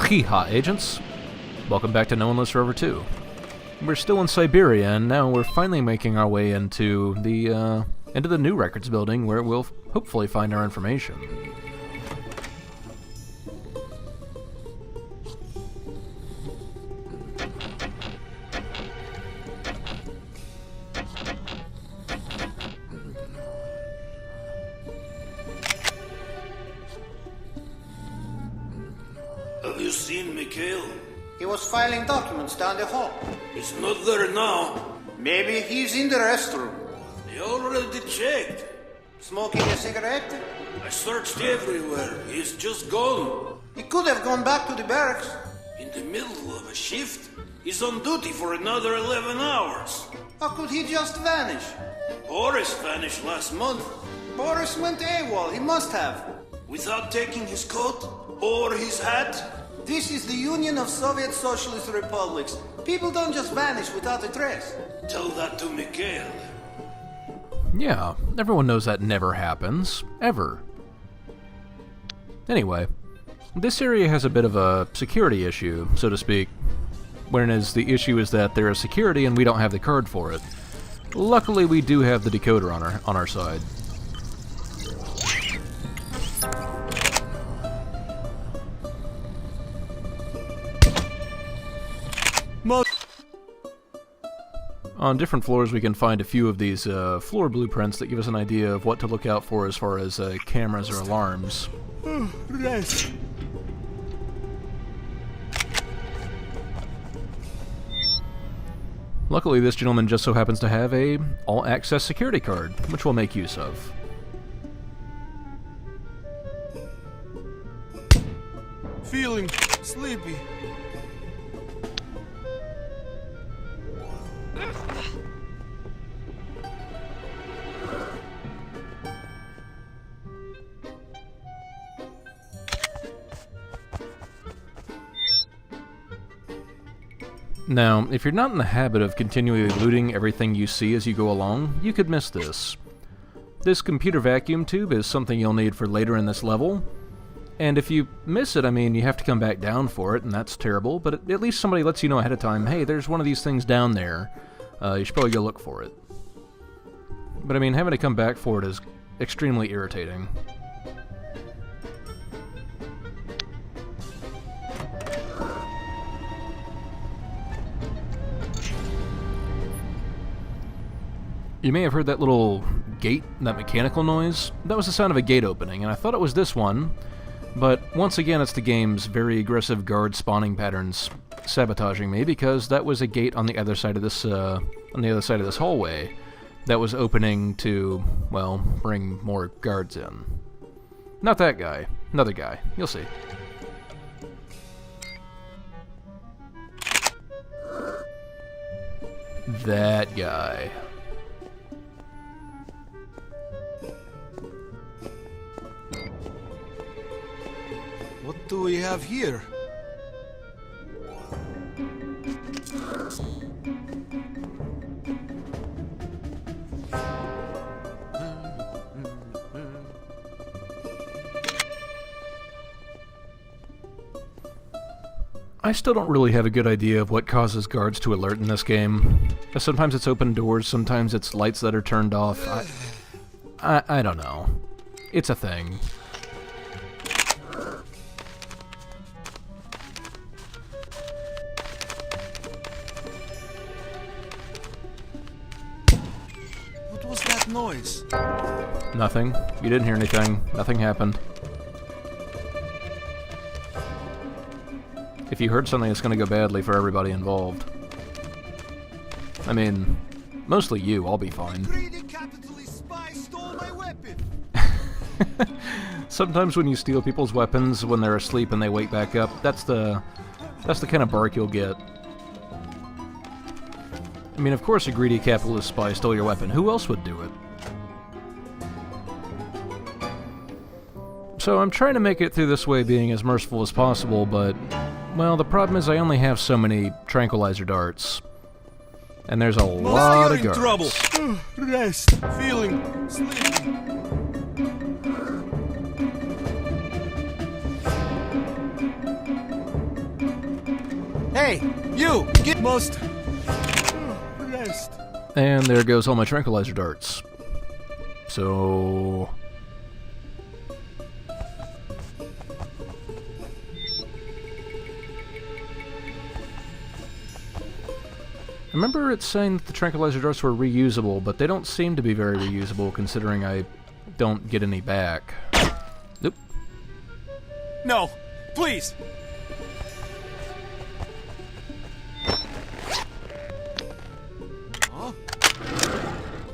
H.A.R.M agents. Welcome back to No One Lives Forever 2. We're still in Siberia, and now we're finally making our way into the new records building, where we'll hopefully find our information. Have you seen Mikhail? He was filing documents down the hall. He's not there now. Maybe he's in the restroom. I already checked. Smoking a cigarette? I searched everywhere. He's just gone. He could have gone back to the barracks. In the middle of a shift? He's on duty for another 11 hours. How could he just vanish? Boris vanished last month. Boris went AWOL, he must have. Without taking his coat or his hat? This is the Union of Soviet Socialist Republics. People don't just vanish without a trace. Tell that to Mikhail. Yeah, everyone knows that never happens. Ever. Anyway, this area has a bit of a security issue, so to speak. Whereas the issue is that there is security and we don't have the card for it. Luckily, we do have the decoder on our side. On different floors we can find a few of these floor blueprints that give us an idea of what to look out for as far as cameras or alarms. Rest. Luckily this gentleman just so happens to have a all-access security card, which we'll make use of. Feeling sleepy. Now, if you're not in the habit of continually looting everything you see as you go along, you could miss this. This computer vacuum tube is something you'll need for later in this level, and if you miss it, I mean, you have to come back down for it, and that's terrible, but at least somebody lets you know ahead of time, hey, there's one of these things down there, you should probably go look for it. But I mean, having to come back for it is extremely irritating. You may have heard that little gate, that mechanical noise. That was the sound of a gate opening, and I thought it was this one, but once again it's the game's very aggressive guard spawning patterns sabotaging me, because that was a gate on the other side of this hallway that was opening to, well, bring more guards in. Not that guy, another guy. You'll see. That guy. What do we have here? I still don't really have a good idea of what causes guards to alert in this game. Sometimes it's open doors, sometimes it's lights that are turned off. I don't know. It's a thing. What was that noise? Nothing. You didn't hear anything. Nothing happened. If you heard something, it's going to go badly for everybody involved. I mean, mostly you. I'll be fine. Greedy capitalist spy stole my weapon. Sometimes when you steal people's weapons when they're asleep and they wake back up, that's the kind of bark you'll get. I mean, of course a greedy capitalist spy stole your weapon. Who else would do it? So I'm trying to make it through this way being as merciful as possible, but, well, the problem is I only have so many tranquilizer darts. And there's a lot of guards. Trouble. Rest. Feeling sleepy. Hey, you! Get most... rest. And there goes all my tranquilizer darts. So... I remember it saying that the tranquilizer darts were reusable, but they don't seem to be very reusable considering I don't get any back. Oop. No, please!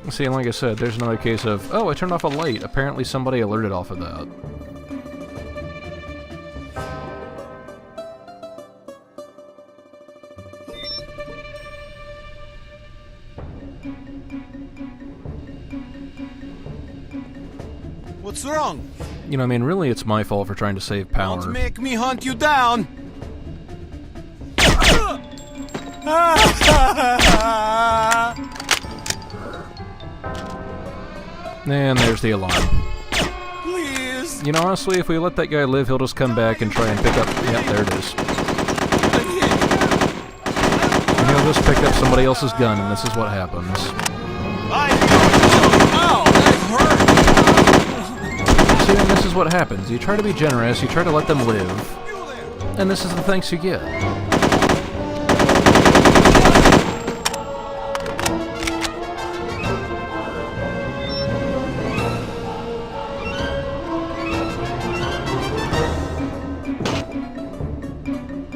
See, like I said, there's another case of, oh, I turned off a light. Apparently somebody alerted off of that. What's wrong? You know, I mean, really it's my fault for trying to save power. Don't make me hunt you down! And there's the alarm. Please! You know, honestly, if we let that guy live, he'll just come back and try and pick up... Yeah, there it is. And he'll just pick up somebody else's gun, and this is what happens. Ow! That hurt! See, and this is what happens. You try to be generous, you try to let them live, and this is the thanks you get.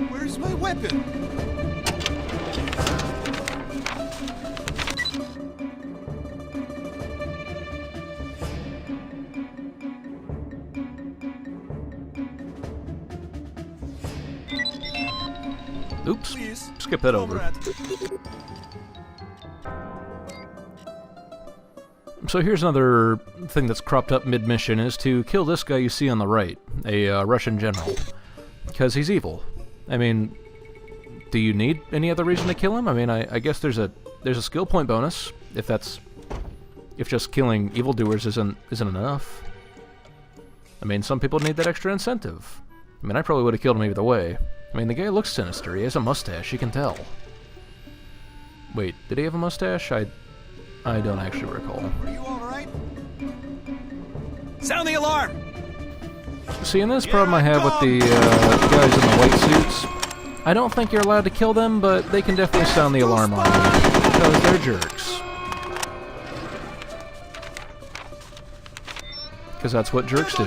Where's my weapon? Oops. Please. Skip that over. Comrade. So here's another thing that's cropped up mid-mission, is to kill this guy you see on the right, a Russian general. Because he's evil. I mean, do you need any other reason to kill him? I mean, I guess there's a skill point bonus, if just killing evildoers isn't enough. I mean, some people need that extra incentive. I mean, I probably would have killed him either way. I mean, the guy looks sinister. He has a mustache, you can tell. Wait, did he have a mustache? I don't actually recall. Are you alright? Sound the alarm! See, and this problem I have with the guys in the white suits, I don't think you're allowed to kill them, but they can definitely sound the alarm on you, because they're jerks. Because that's what jerks do.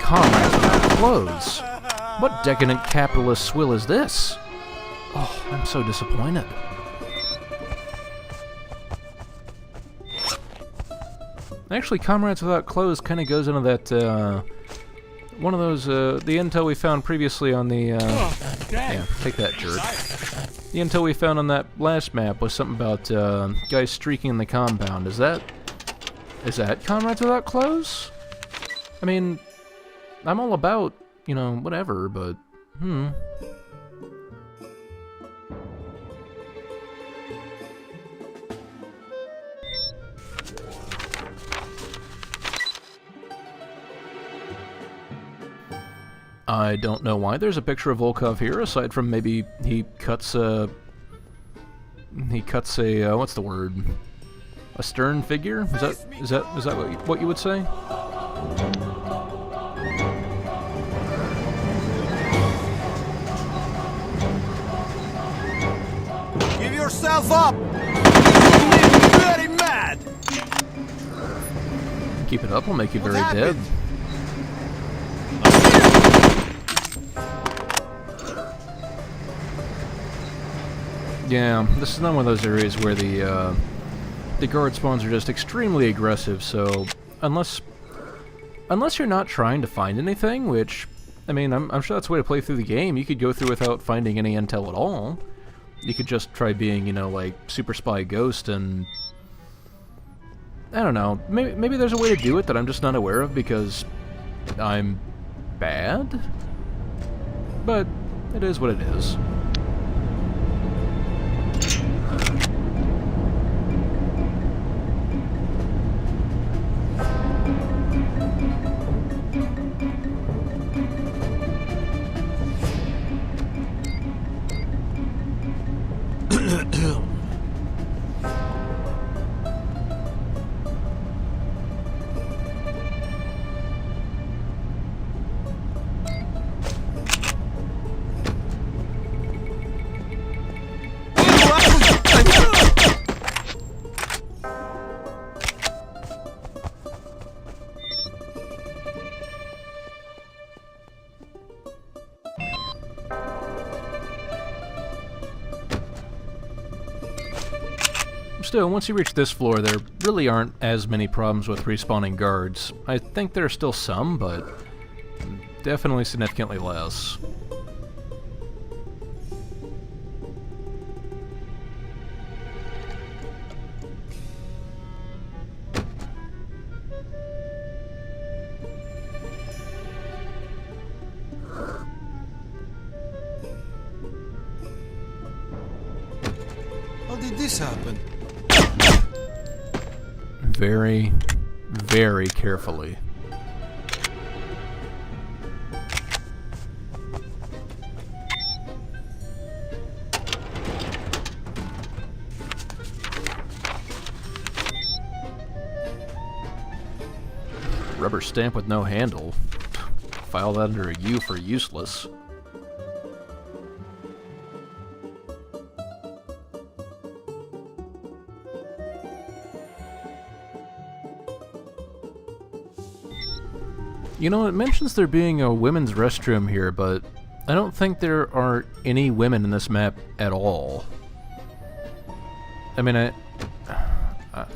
Comrades without clothes. What decadent capitalist swill is this? Oh, I'm so disappointed. Actually, Comrades Without Clothes kind of goes into that, one of those, the intel we found previously on the, yeah, take that, jerk. The intel we found on that last map was something about, guys streaking in the compound. Is that Comrades Without Clothes? I mean, I'm all about, you know, whatever, but, I don't know why there's a picture of Volkov here, aside from maybe he cuts a, what's the word? A stern figure? Is that what you would say? Give yourself up! You make me very mad! Keep it up, will make you very happened? dead. Yeah, this is not one of those areas where the guard spawns are just extremely aggressive, so unless you're not trying to find anything, which, I mean, I'm sure that's the way to play through the game. You could go through without finding any intel at all. You could just try being, you know, like, Super Spy Ghost and... I don't know, maybe there's a way to do it that I'm just not aware of because I'm bad? But it is what it is. Still, once you reach this floor, there really aren't as many problems with respawning guards. I think there are still some, but definitely significantly less. How did this happen? Very, very carefully. Rubber stamp with no handle. File that under a U for useless. You know, it mentions there being a women's restroom here, but I don't think there are any women in this map at all. I mean,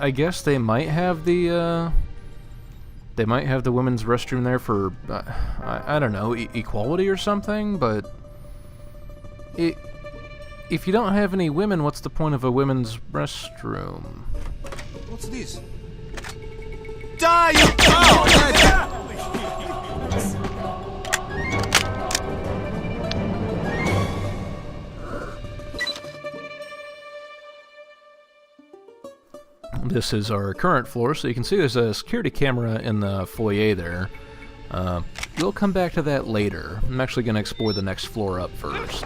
I guess they might have the women's restroom there for, I don't know, equality or something, but if you don't have any women, what's the point of a women's restroom? What's this? Die, you cow! This is our current floor, so you can see there's a security camera in the foyer there. We'll come back to that later. I'm actually going to explore the next floor up first.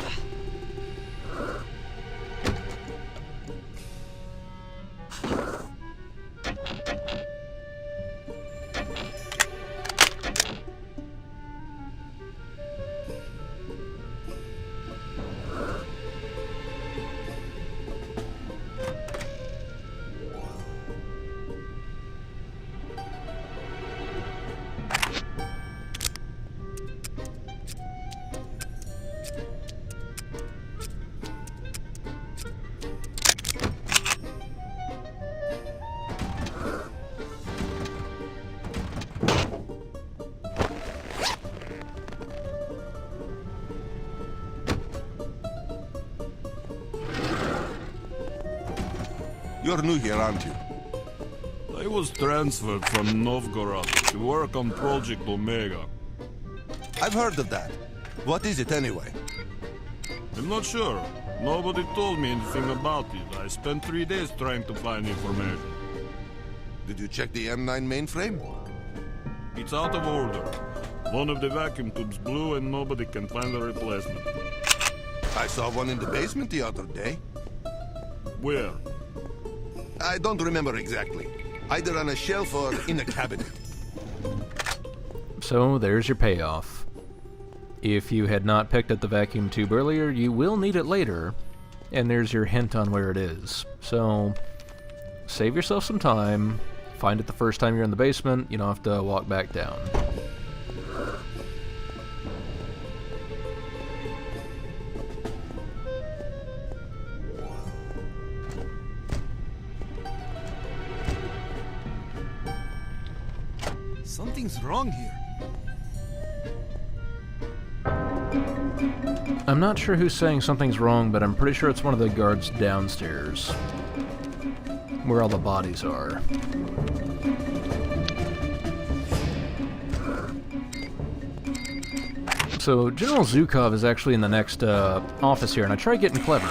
You're new here, aren't you? I was transferred from Novgorod to work on Project Omega. I've heard of that. What is it anyway? I'm not sure. Nobody told me anything about it. I spent 3 days trying to find information. Did you check the M9 mainframe? It's out of order. One of the vacuum tubes blew and nobody can find a replacement. I saw one in the basement the other day. Where? I don't remember exactly. Either on a shelf or in a cabinet. So there's your payoff. If you had not picked up the vacuum tube earlier, you will need it later, and there's your hint on where it is. So save yourself some time, find it the first time you're in the basement, you don't have to walk back down. Something's wrong here. I'm not sure who's saying something's wrong, but I'm pretty sure it's one of the guards downstairs, where all the bodies are. So General Zhukov is actually in the next office here, and I tried getting clever.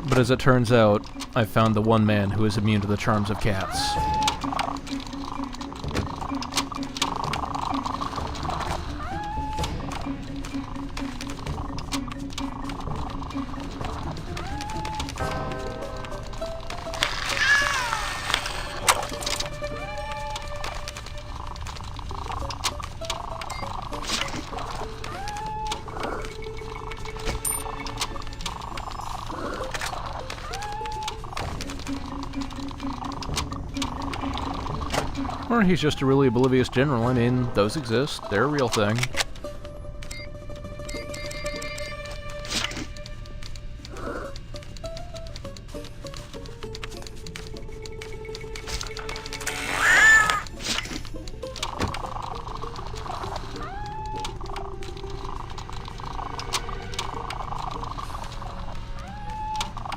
But as it turns out, I found the one man who is immune to the charms of cats. Or he's just a really oblivious general. I mean, those exist. They're a real thing.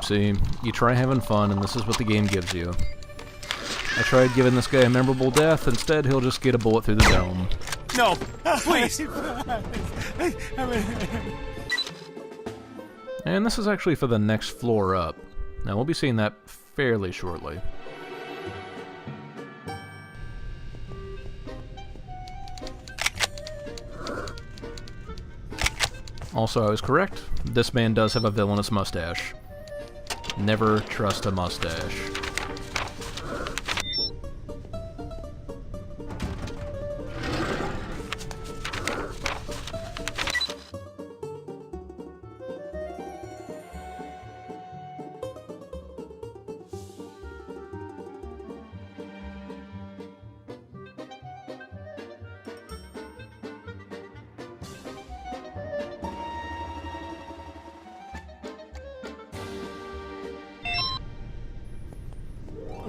See, you try having fun, and this is what the game gives you. I tried giving this guy a memorable death, instead he'll just get a bullet through the dome. No, please. And this is actually for the next floor up. Now, we'll be seeing that fairly shortly. Also, I was correct. This man does have a villainous mustache. Never trust a mustache.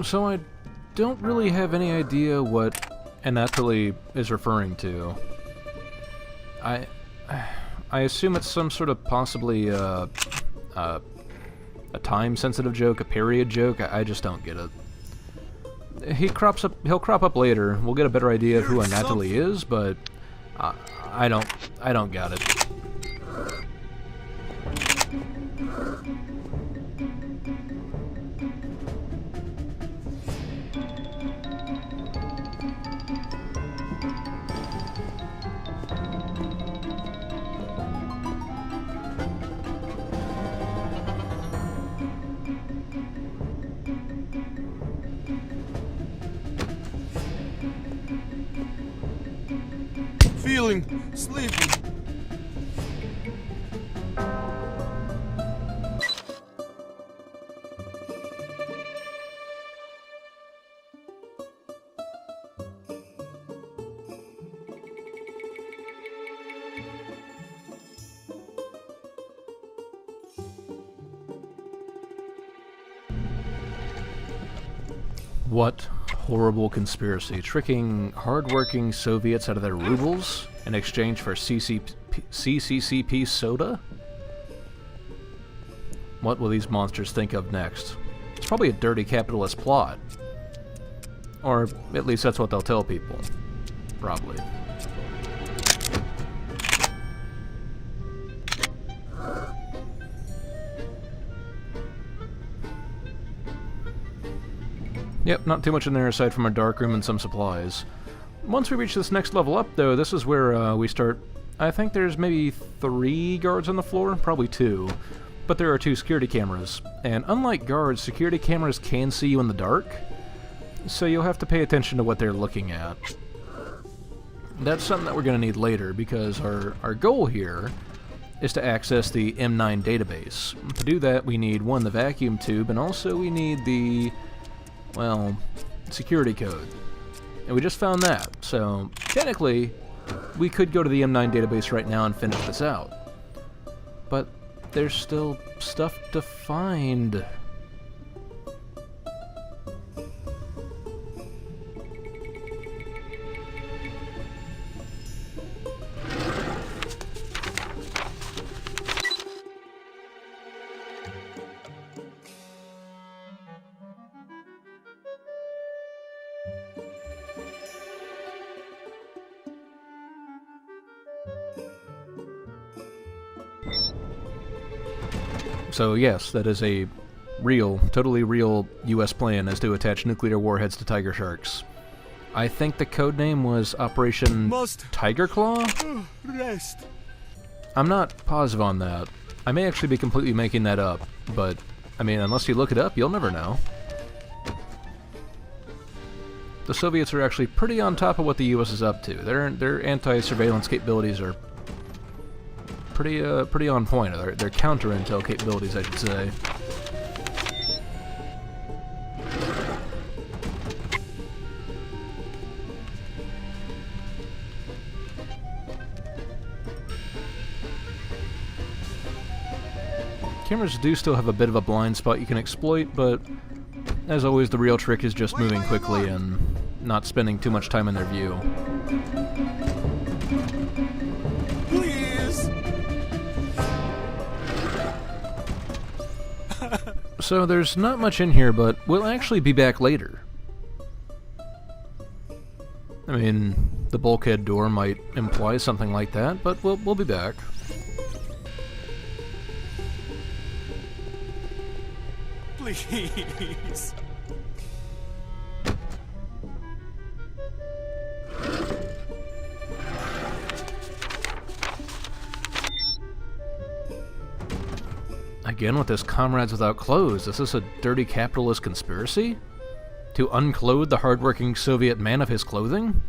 So I don't really have any idea what Anatoly is referring to. I assume it's some sort of possibly a time-sensitive joke, a period joke. I just don't get it. He'll crop up later. We'll get a better idea of who Anatoly is, but I don't got it. Feeling sleepy. What horrible conspiracy, tricking hard-working Soviets out of their rubles in exchange for CCCP soda? What will these monsters think of next? It's probably a dirty capitalist plot. Or at least that's what they'll tell people. Probably. Yep, not too much in there aside from a dark room and some supplies. Once we reach this next level up, though, this is where we start... I think there's maybe 3 guards on the floor, probably 2. But there are 2 security cameras. And unlike guards, security cameras can see you in the dark, so you'll have to pay attention to what they're looking at. That's something that we're going to need later, because our goal here is to access the M9 database. To do that, we need, 1, the vacuum tube, and also we need the... well, security code. And we just found that, so technically, we could go to the M9 database right now and finish this out. But there's still stuff to find. So yes, that is a real, totally real U.S. plan, is to attach nuclear warheads to tiger sharks. I think the codename was Operation Tiger Claw? Rest. I'm not positive on that. I may actually be completely making that up, but, I mean, unless you look it up, you'll never know. The Soviets are actually pretty on top of what the U.S. is up to. Their anti-surveillance capabilities are pretty on point. Their counter-intel capabilities, I should say. Cameras do still have a bit of a blind spot you can exploit, but as always, the real trick is just moving quickly and not spending too much time in their view. Please. So there's not much in here, but we'll actually be back later. I mean, the bulkhead door might imply something like that, but we'll be back. Please. Again with this comrades without clothes. Is this a dirty capitalist conspiracy? To unclothe the hardworking Soviet man of his clothing?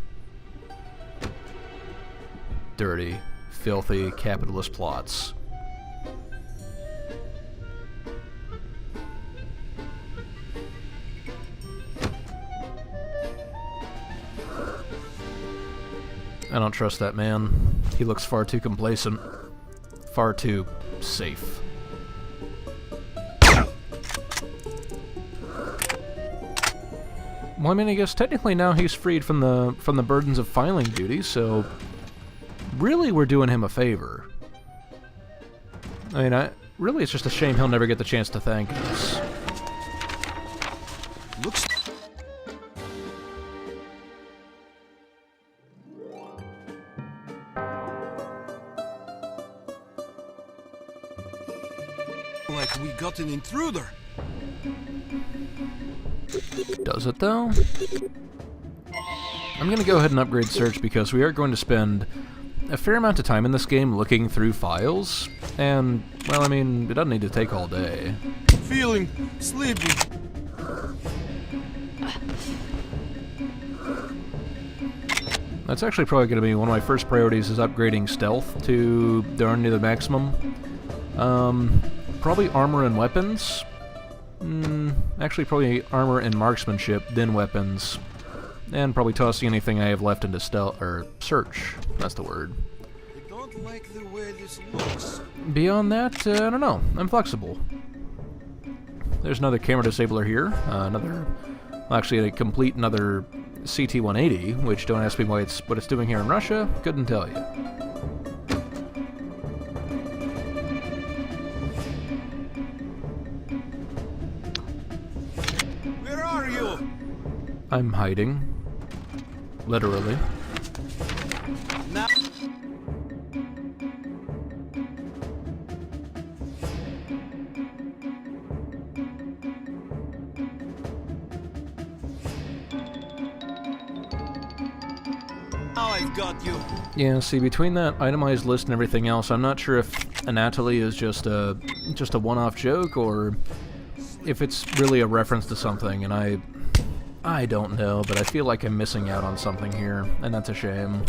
Dirty, filthy capitalist plots. I don't trust that man. He looks far too complacent. Far too safe. Well, I mean, I guess technically now he's freed from the burdens of filing duty, so really we're doing him a favor. I mean, really it's just a shame he'll never get the chance to thank us. Looks like we got an intruder. Does it, though? I'm going to go ahead and upgrade search because we are going to spend a fair amount of time in this game looking through files, and, well, I mean, it doesn't need to take all day. Feeling sleepy. That's actually probably going to be one of my first priorities, is upgrading stealth to darn near the maximum. Probably armor and weapons. Actually, probably armor and marksmanship, then weapons, and probably tossing anything I have left into stealth or search. That's the word. I don't like the way this looks. Beyond that, I don't know. I'm flexible. There's another camera disabler here. Actually, another CT-180, which don't ask me what it's doing here in Russia. Couldn't tell you. I'm hiding. Literally. Now I've got you. Yeah, see, between that itemized list and everything else, I'm not sure if Anatoly is just a one-off joke or if it's really a reference to something, and I don't know, but I feel like I'm missing out on something here, and that's a shame.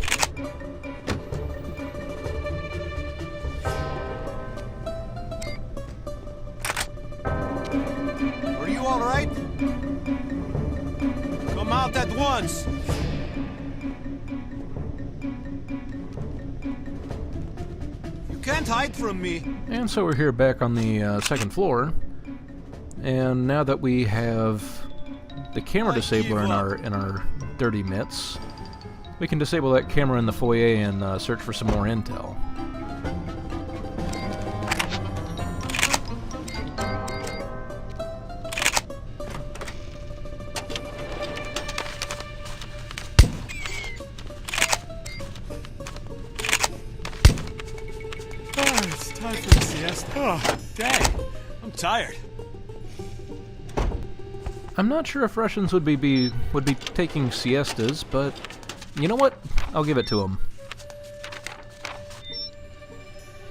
Are you all right? Come out at once. You can't hide from me. And so we're here back on the second floor, and now that we have the camera disabler in our dirty mitts, we can disable that camera in the foyer and search for some more intel. It's time for the siesta. Oh, dang. I'm tired. I'm not sure if Russians would be taking siestas, but you know what? I'll give it to them.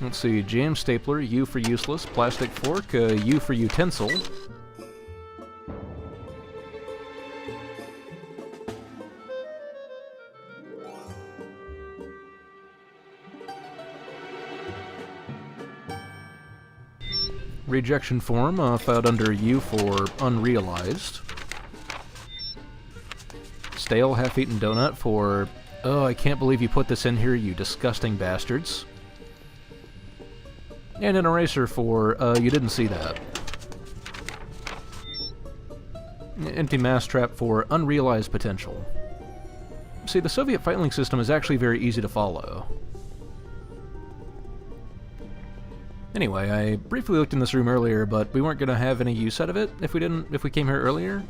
Let's see, jam stapler, U for useless, plastic fork, U for utensil. Rejection form, filed under U for unrealized. Stale half-eaten donut for, oh, I can't believe you put this in here, you disgusting bastards. And an eraser for, you didn't see that. Empty mass trap for unrealized potential. See, the Soviet filing system is actually very easy to follow. Anyway, I briefly looked in this room earlier, but we weren't going to have any use out of it if we came here earlier.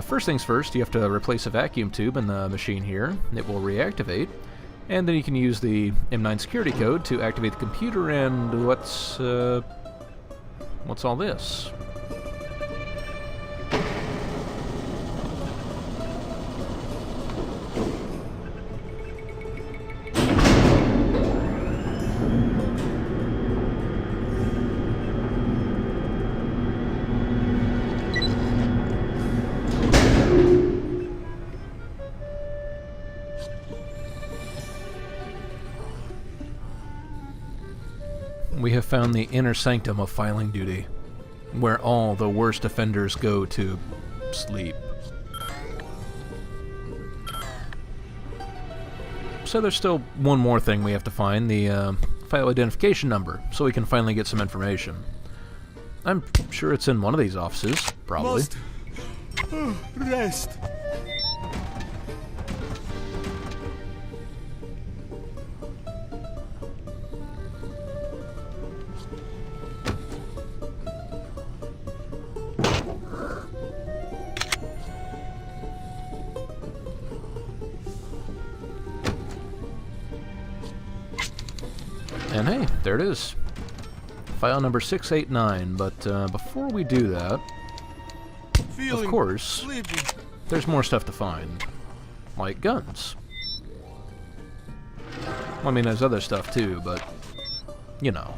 First things first, you have to replace a vacuum tube in the machine here. It will reactivate, and then you can use the M9 security code to activate the computer. And what's all this? We have found the inner sanctum of filing duty, where all the worst offenders go to sleep. So there's still one more thing we have to find, the file identification number, so we can finally get some information. I'm sure it's in one of these offices, probably. Must rest. And hey, there it is. File number 689, but before we do that, Feeling of course, sleepy. there's more stuff to find. Like guns. Well, I mean, there's other stuff too, but, you know.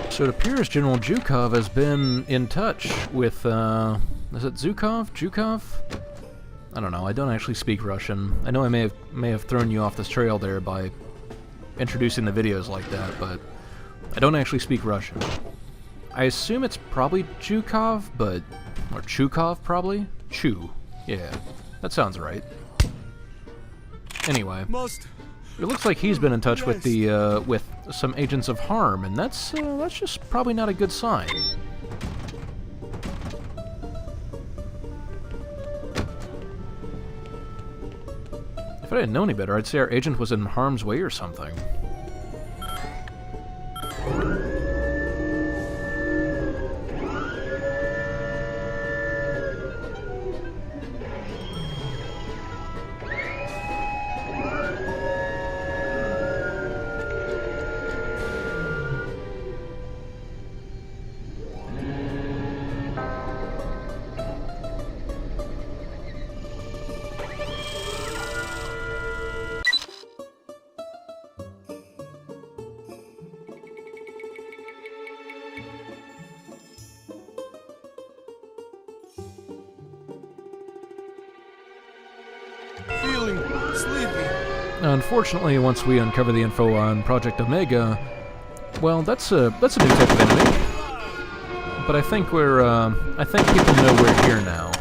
So it appears General Zhukov has been in touch with, is it Zhukov? Zhukov? I don't know, I don't actually speak Russian. I know I may have thrown you off this trail there by introducing the videos like that, but I don't actually speak Russian. I assume it's probably Zhukov, but... or Chukov, probably? Chu. Yeah, that sounds right. Anyway. Must. It looks like he's been in touch with the with some agents of H.A.R.M, and that's just probably not a good sign. If I didn't know any better, I'd say our agent was in harm's way or something. Feeling sleepy. Unfortunately, once we uncover the info on Project Omega, well, that's a new type of enemy. But I think I think people know we're here now.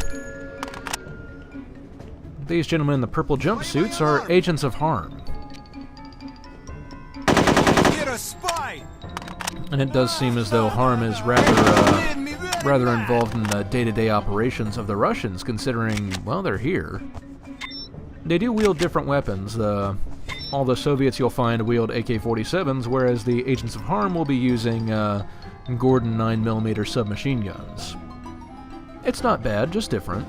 These gentlemen in the purple jumpsuits are agents of H.A.R.M. You're a spy. And it does seem as though H.A.R.M is rather involved in the day-to-day operations of the Russians, considering, well, they're here. They do wield different weapons. All the Soviets you'll find wield AK-47s, whereas the agents of H.A.R.M will be using Gordon 9mm submachine guns. It's not bad, just different.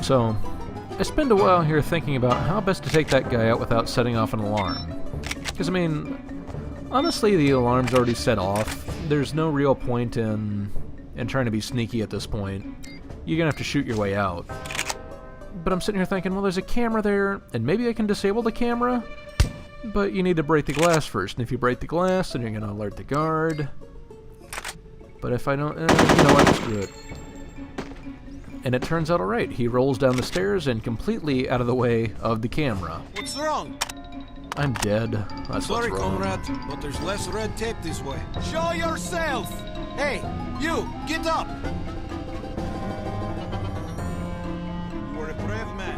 So, I spend a while here thinking about how best to take that guy out without setting off an alarm. Because, I mean, honestly, the alarm's already set off. There's no real point in trying to be sneaky at this point. You're gonna have to shoot your way out. But I'm sitting here thinking, well, there's a camera there, and maybe I can disable the camera? But you need to break the glass first, and if you break the glass, then you're gonna alert the guard. But if I don't, you know what, screw it. And it turns out alright. He rolls down the stairs and completely out of the way of the camera. What's wrong? I'm dead. That's Sorry, what's wrong. comrade, but there's less red tape this way. Show yourself! Hey, you, get up! You were a brave man.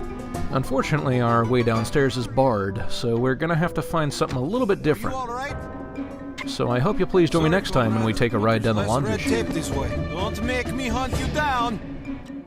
Unfortunately, our way downstairs is barred, so we're gonna have to find something a little bit different. All right? So I hope you'll please join me next time when we take a ride down the laundry Less red chute. tape this way. Don't make me hunt you down.